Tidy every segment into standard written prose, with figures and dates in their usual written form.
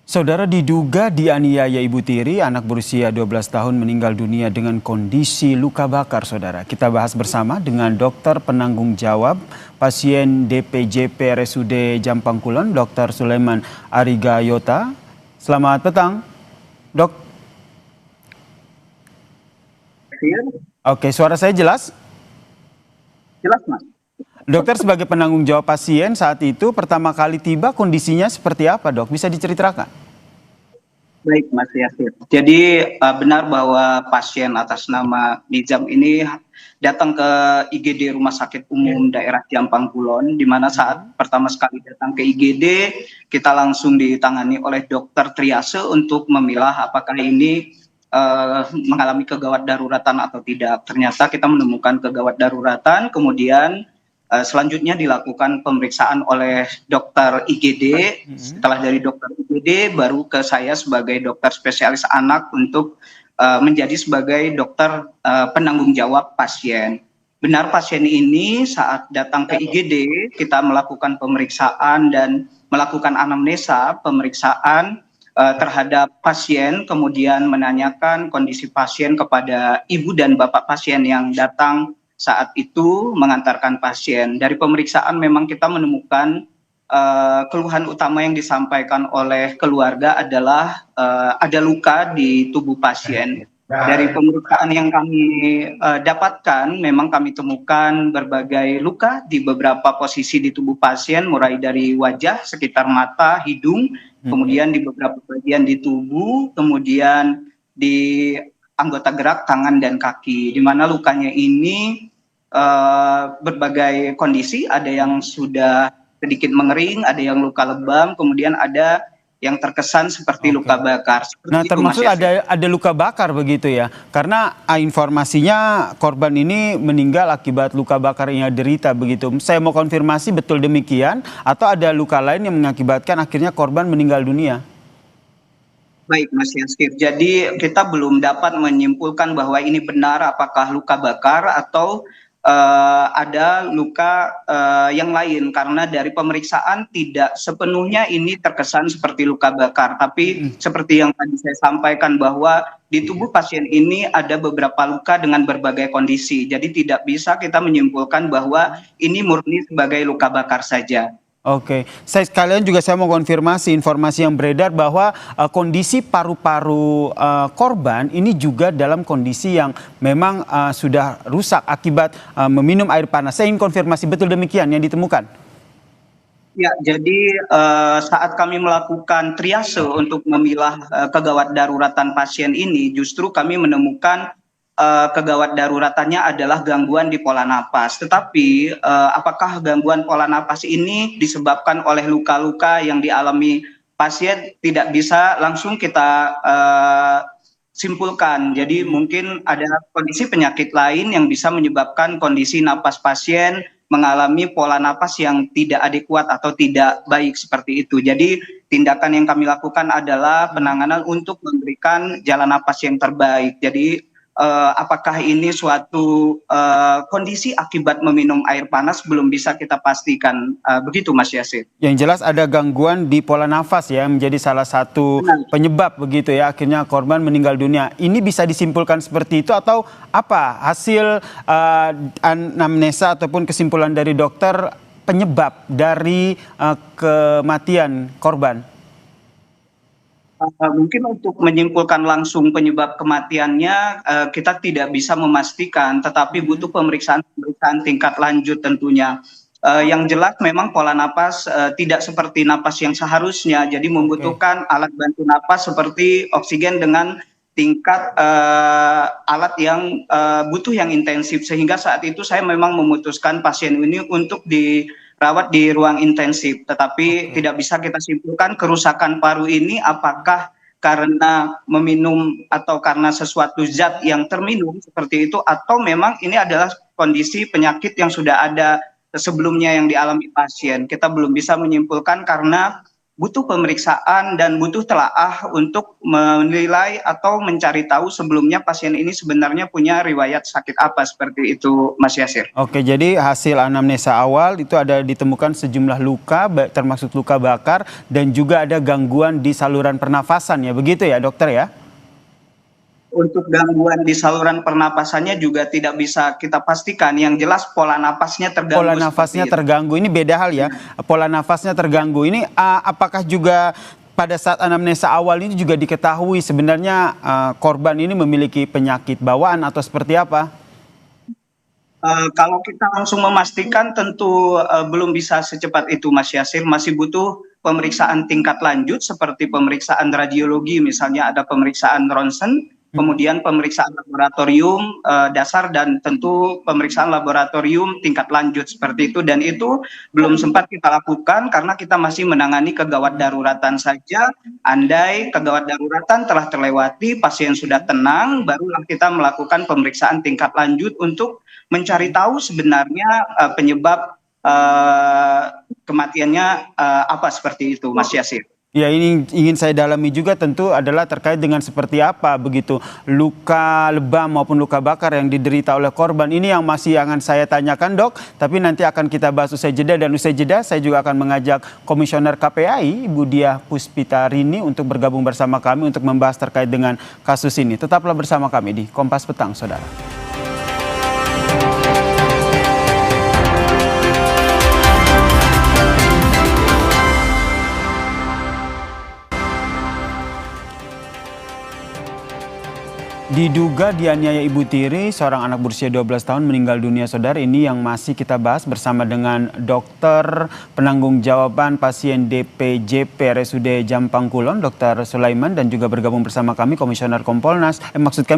Saudara diduga dianiaya ibu tiri, anak berusia 12 tahun meninggal dunia dengan kondisi luka bakar, saudara. Kita bahas bersama dengan dokter penanggung jawab pasien DPJP RSUD Jampang Kulon, Dr. Sulaiman Arigayota. Selamat petang, dok. Oke, suara saya jelas? Jelas, Mas. Dokter, sebagai penanggung jawab pasien saat itu pertama kali tiba, kondisinya seperti apa, dok? Bisa diceritakan? Baik, Mas Yasir. Jadi benar bahwa pasien atas nama Nizam ini datang ke IGD Rumah Sakit Umum Daerah Jampang Kulon, di mana saat pertama sekali datang ke IGD, kita langsung ditangani oleh dokter triase untuk memilah apakah ini mengalami kegawat daruratan atau tidak. Ternyata kita menemukan kegawat daruratan, kemudian selanjutnya dilakukan pemeriksaan oleh dokter IGD. Setelah dari dokter IGD baru ke saya sebagai dokter spesialis anak untuk menjadi sebagai dokter penanggung jawab pasien. Benar, pasien ini saat datang ke IGD kita melakukan pemeriksaan dan melakukan anamnesa pemeriksaan terhadap pasien, kemudian menanyakan kondisi pasien kepada ibu dan bapak pasien yang datang saat itu mengantarkan pasien. Dari pemeriksaan memang kita menemukan keluhan utama yang disampaikan oleh keluarga adalah ada luka di tubuh pasien. Dari pemeriksaan yang kami dapatkan, memang kami temukan berbagai luka di beberapa posisi di tubuh pasien, mulai dari wajah, sekitar mata, hidung, kemudian di beberapa bagian di tubuh, kemudian di anggota gerak tangan dan kaki, di mana lukanya ini berbagai kondisi, ada yang sudah sedikit mengering, ada yang luka lebam, kemudian ada yang terkesan seperti luka bakar. Nah, termasuk ada luka bakar begitu ya? Karena informasinya korban ini meninggal akibat luka bakar yang derita begitu. Saya mau konfirmasi betul demikian atau ada luka lain yang mengakibatkan akhirnya korban meninggal dunia? Baik, Mas Yaskir. Jadi kita belum dapat menyimpulkan bahwa ini benar apakah luka bakar atau ada luka yang lain, karena dari pemeriksaan tidak sepenuhnya ini terkesan seperti luka bakar, tapi seperti yang tadi saya sampaikan bahwa di tubuh pasien ini ada beberapa luka dengan berbagai kondisi, jadi tidak bisa kita menyimpulkan bahwa ini murni sebagai luka bakar saja. Oke, sekalian juga saya mau konfirmasi informasi yang beredar bahwa kondisi paru-paru korban ini juga dalam kondisi yang memang sudah rusak akibat meminum air panas. Saya ingin konfirmasi betul demikian yang ditemukan. Ya, jadi saat kami melakukan triase untuk memilah kegawat daruratan pasien ini, justru kami menemukan kegawat daruratannya adalah gangguan di pola napas. Tetapi apakah gangguan pola napas ini disebabkan oleh luka-luka yang dialami pasien, tidak bisa langsung kita simpulkan. Jadi mungkin ada kondisi penyakit lain yang bisa menyebabkan kondisi napas pasien mengalami pola napas yang tidak adekuat atau tidak baik seperti itu. Jadi tindakan yang kami lakukan adalah penanganan untuk memberikan jalan napas yang terbaik. Jadi apakah ini suatu kondisi akibat meminum air panas belum bisa kita pastikan, begitu Mas Yasir. Yang jelas ada gangguan di pola nafas ya, menjadi salah satu penyebab begitu ya, akhirnya korban meninggal dunia. Ini bisa disimpulkan seperti itu atau apa hasil anamnesa ataupun kesimpulan dari dokter penyebab dari kematian korban? Mungkin untuk menyimpulkan langsung penyebab kematiannya kita tidak bisa memastikan, tetapi butuh pemeriksaan tingkat lanjut tentunya. Yang jelas memang pola napas tidak seperti napas yang seharusnya, jadi membutuhkan alat bantu napas seperti oksigen dengan tingkat alat yang butuh yang intensif, sehingga saat itu saya memang memutuskan pasien ini untuk dirawat di ruang intensif, tetapi tidak bisa kita simpulkan kerusakan paru ini apakah karena meminum atau karena sesuatu zat yang terminum seperti itu, atau memang ini adalah kondisi penyakit yang sudah ada sebelumnya yang dialami pasien. Kita belum bisa menyimpulkan karena butuh pemeriksaan dan butuh telaah untuk menilai atau mencari tahu sebelumnya pasien ini sebenarnya punya riwayat sakit apa, seperti itu Mas Yasir. Oke, jadi hasil anamnesa awal itu ada ditemukan sejumlah luka, termasuk luka bakar, dan juga ada gangguan di saluran pernafasan ya, begitu ya dokter ya? Untuk gangguan di saluran pernapasannya juga tidak bisa kita pastikan, yang jelas pola napasnya terganggu. Pola nafasnya terganggu, ini beda hal ya, pola nafasnya terganggu. Ini apakah juga pada saat anamnesa awal ini juga diketahui sebenarnya korban ini memiliki penyakit bawaan atau seperti apa? Kalau kita langsung memastikan tentu belum bisa secepat itu Mas Yasir, masih butuh pemeriksaan tingkat lanjut seperti pemeriksaan radiologi, misalnya ada pemeriksaan ronsen, kemudian pemeriksaan laboratorium dasar, dan tentu pemeriksaan laboratorium tingkat lanjut seperti itu, dan itu belum sempat kita lakukan karena kita masih menangani kegawat daruratan saja. Andai kegawat daruratan telah terlewati, pasien sudah tenang, barulah kita melakukan pemeriksaan tingkat lanjut untuk mencari tahu sebenarnya penyebab kematiannya apa, seperti itu Mas Yasir. Ya, ini ingin saya dalami juga tentu adalah terkait dengan seperti apa begitu luka lebam maupun luka bakar yang diderita oleh korban. Ini yang masih akan saya tanyakan dok, tapi nanti akan kita bahas usai jeda, dan usai jeda saya juga akan mengajak Komisioner KPAI Ibu Diah Puspitarini untuk bergabung bersama kami untuk membahas terkait dengan kasus ini. Tetaplah bersama kami di Kompas Petang, saudara. Diduga dianiaya ibu tiri, seorang anak berusia 12 tahun meninggal dunia, saudara. Ini yang masih kita bahas bersama dengan dokter penanggung jawaban pasien DPJP RSUD Jampang Kulon, Dr. Sulaiman, dan juga bergabung bersama kami Komisioner Kompolnas,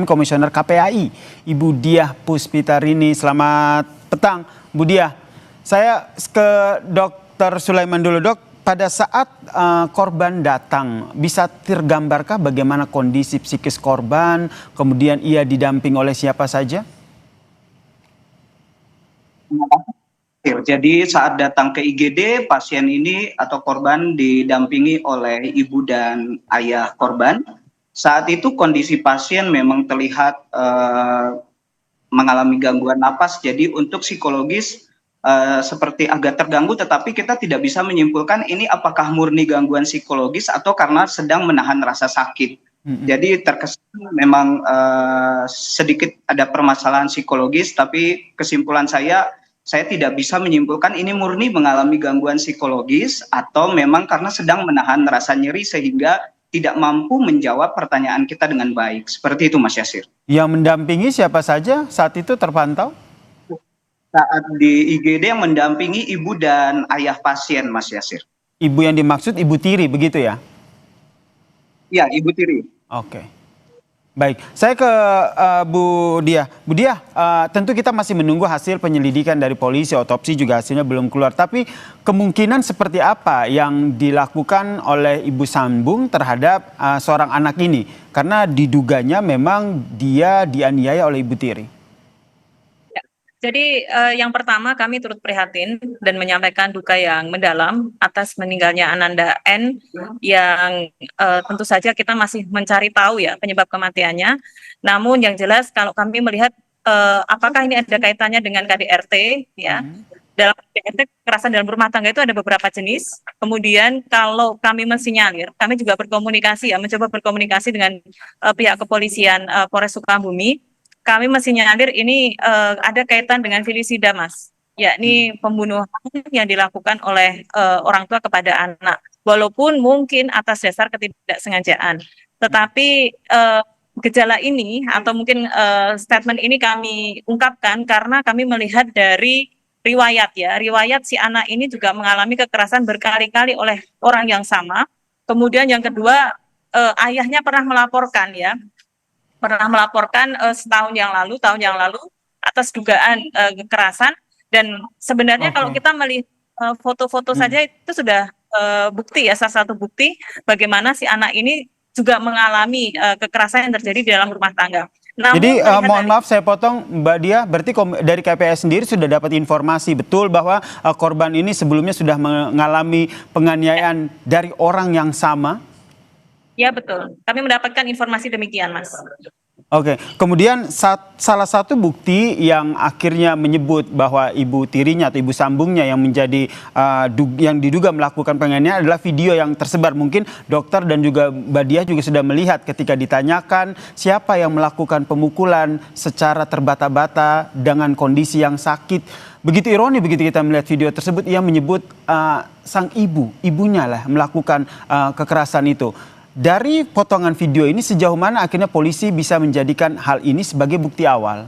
Komisioner KPAI, Ibu Diah Puspitarini. Selamat petang, Bu Diah. Saya ke Dr. Sulaiman dulu, dok. Pada saat korban datang, bisa tergambarkah bagaimana kondisi psikis korban, kemudian ia didamping oleh siapa saja? Jadi saat datang ke IGD, pasien ini atau korban didampingi oleh ibu dan ayah korban. Saat itu kondisi pasien memang terlihat mengalami gangguan napas, jadi untuk psikologis seperti agak terganggu, tetapi kita tidak bisa menyimpulkan ini apakah murni gangguan psikologis atau karena sedang menahan rasa sakit. Jadi terkesan memang sedikit ada permasalahan psikologis, tapi kesimpulan saya tidak bisa menyimpulkan ini murni mengalami gangguan psikologis atau memang karena sedang menahan rasa nyeri sehingga tidak mampu menjawab pertanyaan kita dengan baik. Seperti itu Mas Yasir. Yang mendampingi siapa saja saat itu terpantau? Saat di IGD yang mendampingi ibu dan ayah pasien, Mas Yasir. Ibu yang dimaksud ibu tiri, begitu ya? Iya, ibu tiri. Oke. Baik, saya ke Bu Diah. Bu Diah, tentu kita masih menunggu hasil penyelidikan dari polisi, otopsi juga hasilnya belum keluar. Tapi kemungkinan seperti apa yang dilakukan oleh Ibu Sambung terhadap seorang anak ini? Karena diduganya memang dia dianiaya oleh ibu tiri. Jadi yang pertama kami turut prihatin dan menyampaikan duka yang mendalam atas meninggalnya Ananda N yang tentu saja kita masih mencari tahu ya penyebab kematiannya. Namun yang jelas kalau kami melihat apakah ini ada kaitannya dengan KDRT ya. Dalam KDRT kekerasan dalam rumah tangga itu ada beberapa jenis. Kemudian kalau kami mensinyalir, kami juga berkomunikasi ya, mencoba berkomunikasi dengan pihak kepolisian Polres Sukabumi. Kami mensinyalir ini ada kaitan dengan filisida, Mas, yakni pembunuhan yang dilakukan oleh orang tua kepada anak, walaupun mungkin atas dasar ketidaksengajaan. Tetapi gejala ini atau mungkin statement ini kami ungkapkan karena kami melihat dari riwayat ya, riwayat si anak ini juga mengalami kekerasan berkali-kali oleh orang yang sama. Kemudian yang kedua, ayahnya pernah melaporkan ya. Tahun yang lalu atas dugaan kekerasan, dan sebenarnya kalau kita melihat foto-foto saja itu sudah bukti ya, salah satu bukti bagaimana si anak ini juga mengalami kekerasan yang terjadi di dalam rumah tangga. Namun Jadi melihat mohon dari maaf saya potong Mbak Dia, berarti dari KPAI sendiri sudah dapat informasi betul bahwa korban ini sebelumnya sudah mengalami penganiayaan dari orang yang sama? ya betul, kami mendapatkan informasi demikian, Mas. Oke, kemudian salah satu bukti yang akhirnya menyebut bahwa ibu tirinya atau ibu sambungnya yang menjadi yang diduga melakukan penganiayaan adalah video yang tersebar. Mungkin dokter dan juga Mbak Diah juga sudah melihat ketika ditanyakan siapa yang melakukan pemukulan secara terbata-bata dengan kondisi yang sakit. Begitu ironi begitu kita melihat video tersebut, ia menyebut sang ibunya lah melakukan kekerasan itu. Dari potongan video ini sejauh mana akhirnya polisi bisa menjadikan hal ini sebagai bukti awal?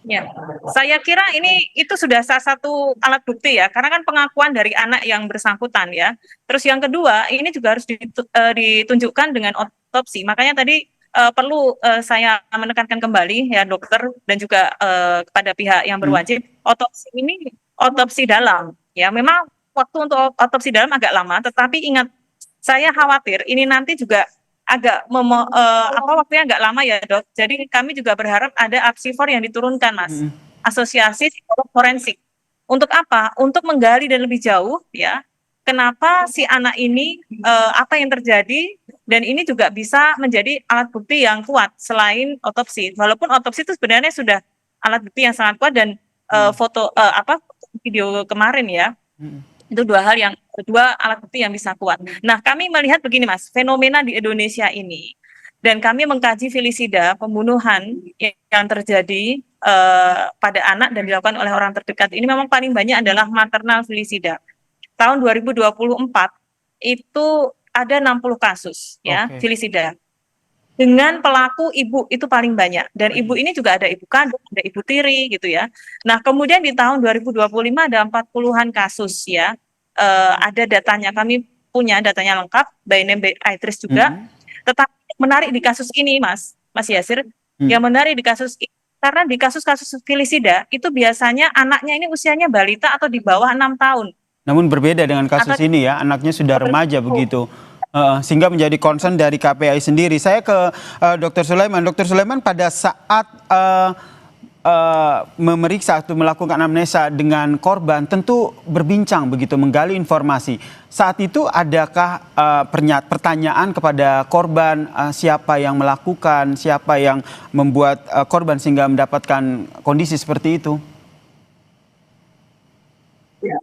Ya, saya kira itu sudah salah satu alat bukti ya, karena kan pengakuan dari anak yang bersangkutan ya. Terus yang kedua, ini juga harus ditunjukkan dengan otopsi. Makanya tadi perlu saya menekankan kembali ya dokter dan juga kepada pihak yang berwajib, otopsi ini otopsi dalam. Ya, memang waktu untuk otopsi dalam agak lama, tetapi ingat, saya khawatir ini nanti juga agak waktunya agak lama ya dok. Jadi kami juga berharap ada apsifor yang diturunkan mas, asosiasi psikolog forensik. Untuk apa? Untuk menggali dan lebih jauh ya, kenapa si anak ini apa yang terjadi, dan ini juga bisa menjadi alat bukti yang kuat selain otopsi. Walaupun otopsi itu sebenarnya sudah alat bukti yang sangat kuat, dan video kemarin ya. Itu dua alat bukti yang bisa kuat. Nah, kami melihat begini Mas, fenomena di Indonesia ini, dan kami mengkaji felisida, pembunuhan yang terjadi pada anak dan dilakukan oleh orang terdekat ini memang paling banyak adalah maternal felisida. Tahun 2024 itu ada 60 kasus ya felisida. Dengan pelaku ibu itu paling banyak, dan ibu ini juga ada ibu kandung, ada ibu tiri gitu ya. Nah, kemudian di tahun 2025 ada 40-an kasus ya. Ada datanya, kami punya datanya lengkap, by name by address juga. Tetapi menarik di kasus ini Mas Yasir, yang menarik di kasus ini, karena di kasus-kasus felisida itu biasanya anaknya ini usianya balita atau di bawah 6 tahun. Namun berbeda dengan kasus ini ya, anaknya sudah remaja begitu. Sehingga menjadi concern dari KPAI sendiri. Saya ke Dr. Sulaiman. Dr. Sulaiman, pada saat memeriksa atau melakukan anamnesa dengan korban, tentu berbincang begitu, menggali informasi. Saat itu adakah pertanyaan kepada korban, siapa yang melakukan, siapa yang membuat korban sehingga mendapatkan kondisi seperti itu? Ya,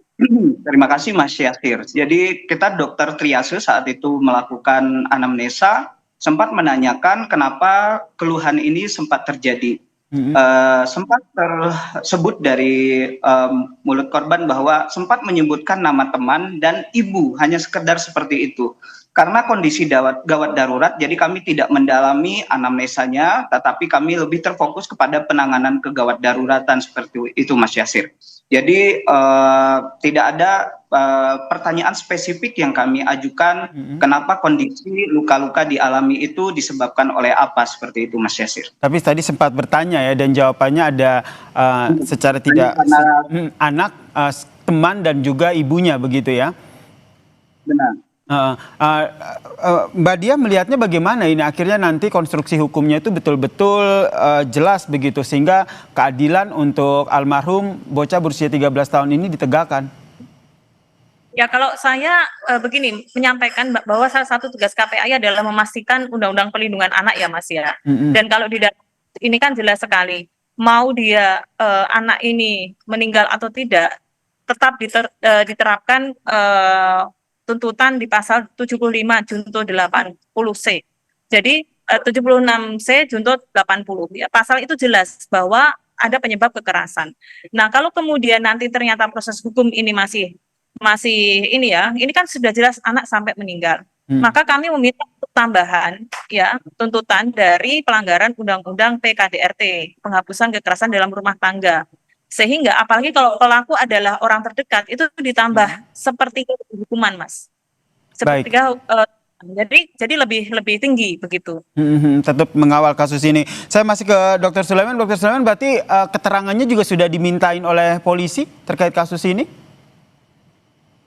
terima kasih Mas Yasir. Jadi kita dokter triase saat itu melakukan anamnesa, sempat menanyakan kenapa keluhan ini sempat terjadi. Sempat tersebut dari mulut korban bahwa sempat menyebutkan nama teman dan ibu, hanya sekedar seperti itu. Karena kondisi gawat darurat, jadi kami tidak mendalami anamnesanya, tetapi kami lebih terfokus kepada penanganan kegawat daruratan seperti itu Mas Yasir. Jadi tidak ada pertanyaan spesifik yang kami ajukan, kenapa kondisi luka-luka dialami itu disebabkan oleh apa, seperti itu Mas Yasir. Tapi tadi sempat bertanya ya, dan jawabannya ada secara tidak anak, teman dan juga ibunya begitu ya? Benar. Mbak Dia melihatnya bagaimana ini akhirnya nanti konstruksi hukumnya itu betul-betul jelas begitu, sehingga keadilan untuk almarhum bocah berusia 13 tahun ini ditegakkan? Ya, kalau saya begini menyampaikan bahwa salah satu tugas KPAI adalah memastikan Undang-Undang Perlindungan Anak ya Mas ya. Dan kalau di ini kan jelas sekali, mau dia anak ini meninggal atau tidak, tetap diterapkan tuntutan di pasal 75 junto 80C. Jadi 76C junto 80 ya. Pasal itu jelas bahwa ada penyebab kekerasan. Nah, kalau kemudian nanti ternyata proses hukum ini masih ini ya, ini kan sudah jelas anak sampai meninggal. Maka kami meminta tambahan ya, tuntutan dari pelanggaran Undang-Undang PKDRT, penghapusan kekerasan dalam rumah tangga. Sehingga apalagi kalau pelaku adalah orang terdekat, itu ditambah sepertiga hukuman Mas. Sepertiga jadi lebih tinggi begitu. Tetap mengawal kasus ini. Saya masih ke Dr. Sulaiman. Dr. Sulaiman, berarti keterangannya juga sudah dimintain oleh polisi terkait kasus ini?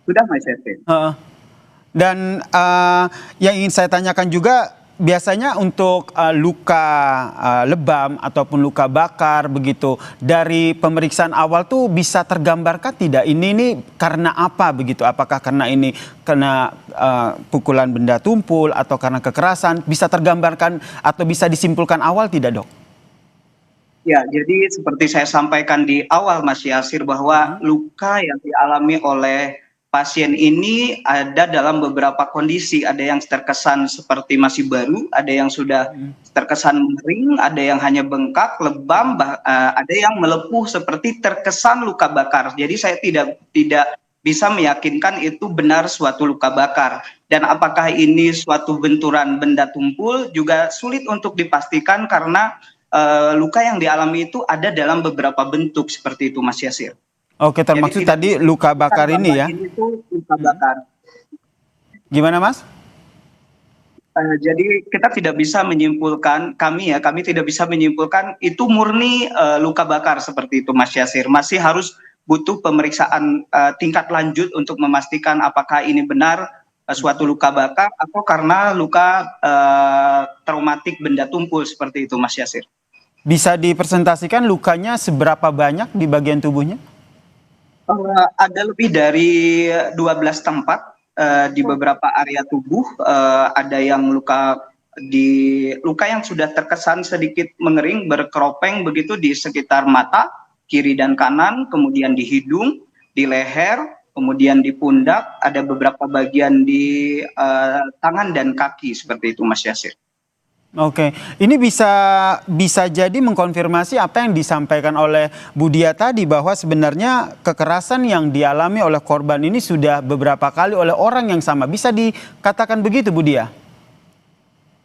Sudah Mas Yasir. Dan yang ingin saya tanyakan juga, biasanya untuk luka lebam ataupun luka bakar begitu, dari pemeriksaan awal tuh bisa tergambarkan tidak ini karena apa begitu? Apakah karena ini kena pukulan benda tumpul atau karena kekerasan? Bisa tergambarkan atau bisa disimpulkan awal tidak, Dok? Ya, jadi seperti saya sampaikan di awal Mas Yasir bahwa luka yang dialami oleh pasien ini ada dalam beberapa kondisi. Ada yang terkesan seperti masih baru, ada yang sudah terkesan mering, ada yang hanya bengkak, lebam, ada yang melepuh seperti terkesan luka bakar. Jadi saya tidak bisa meyakinkan itu benar suatu luka bakar. Dan apakah ini suatu benturan benda tumpul juga sulit untuk dipastikan karena luka yang dialami itu ada dalam beberapa bentuk seperti itu Mas Yasir. Oke, termaksud tadi luka bakar ini ya? Ini tuh luka bakar. Gimana, Mas? Jadi kita tidak bisa menyimpulkan, kami tidak bisa menyimpulkan itu murni luka bakar seperti itu Mas Yasir. Masih harus butuh pemeriksaan tingkat lanjut untuk memastikan apakah ini benar suatu luka bakar atau karena luka traumatik benda tumpul seperti itu Mas Yasir. Bisa dipresentasikan lukanya seberapa banyak di bagian tubuhnya? Ada lebih dari 12 tempat di beberapa area tubuh. Ada yang luka yang sudah terkesan sedikit mengering, berkeropeng begitu di sekitar mata kiri dan kanan, kemudian di hidung, di leher, kemudian di pundak, ada beberapa bagian di tangan dan kaki seperti itu Mas Yasir. Oke, ini bisa jadi mengkonfirmasi apa yang disampaikan oleh Bu Dia tadi, bahwa sebenarnya kekerasan yang dialami oleh korban ini sudah beberapa kali oleh orang yang sama. Bisa dikatakan begitu, Bu Dia?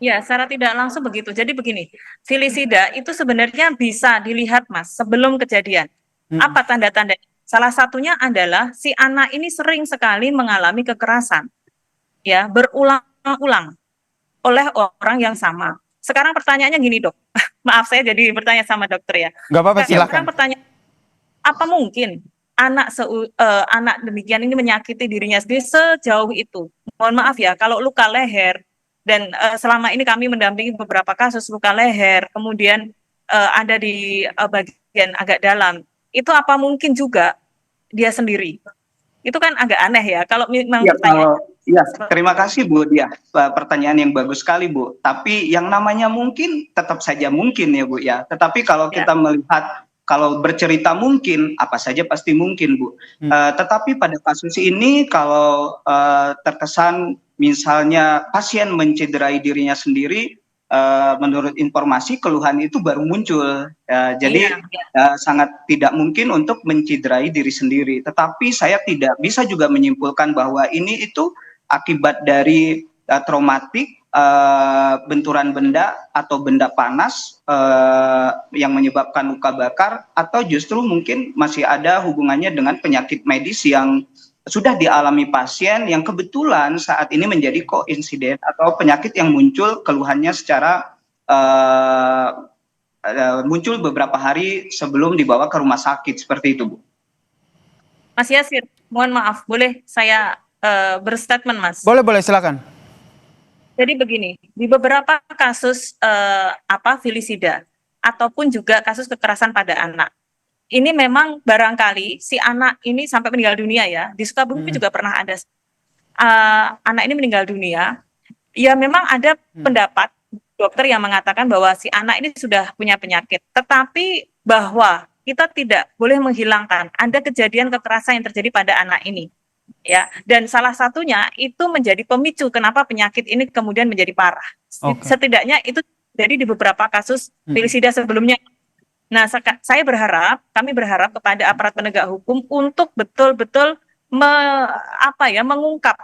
Ya, secara tidak langsung begitu. Jadi begini, filisida itu sebenarnya bisa dilihat Mas sebelum kejadian. Apa tanda-tanda? Salah satunya adalah si anak ini sering sekali mengalami kekerasan, ya, berulang-ulang oleh orang yang sama. Sekarang pertanyaannya gini, Dok. Maaf, saya jadi bertanya sama dokter ya. Nggak apa-apa, silakan. Sekarang pertanyaan, apa mungkin anak demikian ini menyakiti dirinya sendiri sejauh itu? Mohon maaf ya, kalau luka leher, dan selama ini kami mendampingi beberapa kasus luka leher, kemudian ada di bagian agak dalam, itu apa mungkin juga dia sendiri? Itu kan agak aneh ya, kalau memang Ya, terima kasih Bu Dia. Pertanyaan yang bagus sekali Bu. Tapi yang namanya mungkin tetap saja mungkin ya Bu ya. Tetapi kalau kita melihat, kalau bercerita mungkin, apa saja pasti mungkin Bu. Tetapi pada kasus ini kalau terkesan misalnya pasien mencederai dirinya sendiri, menurut informasi keluhan itu baru muncul. Jadi sangat tidak mungkin untuk mencederai diri sendiri. Tetapi saya tidak bisa juga menyimpulkan bahwa ini itu akibat dari traumatik, benturan benda atau benda panas yang menyebabkan luka bakar, atau justru mungkin masih ada hubungannya dengan penyakit medis yang sudah dialami pasien yang kebetulan saat ini menjadi koinsiden atau penyakit yang muncul keluhannya secara muncul beberapa hari sebelum dibawa ke rumah sakit seperti itu Bu. Mas Yasir, mohon maaf, boleh saya berstatement Mas? Boleh, silakan. Jadi begini, di beberapa kasus filisida ataupun juga kasus kekerasan pada anak, ini memang barangkali si anak ini sampai meninggal dunia ya. Di Sukabumi juga pernah ada anak ini meninggal dunia. Ya memang ada pendapat dokter yang mengatakan bahwa si anak ini sudah punya penyakit. Tetapi bahwa kita tidak boleh menghilangkan ada kejadian kekerasan yang terjadi pada anak ini. Ya, dan salah satunya itu menjadi pemicu kenapa penyakit ini kemudian menjadi parah. Setidaknya itu jadi di beberapa kasus filisida sebelumnya. Nah, kami berharap kepada aparat penegak hukum untuk betul-betul mengungkap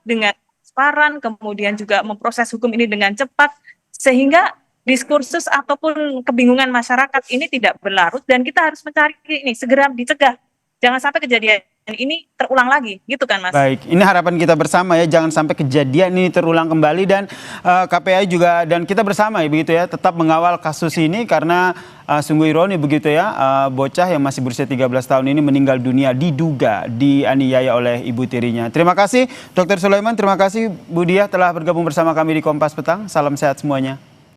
dengan transparan, kemudian juga memproses hukum ini dengan cepat, sehingga diskursus ataupun kebingungan masyarakat ini tidak berlarut, dan kita harus mencari ini segera dicegah jangan sampai kejadian ini terulang lagi, gitu kan Mas? Baik, ini harapan kita bersama ya, jangan sampai kejadian ini terulang kembali, dan KPAI juga dan kita bersama ya begitu ya, tetap mengawal kasus ini karena sungguh ironi begitu ya, bocah yang masih berusia 13 tahun ini meninggal dunia diduga dianiaya oleh ibu tirinya. Terima kasih Dr. Sulaiman, terima kasih Bu Diah telah bergabung bersama kami di Kompas Petang. Salam sehat semuanya.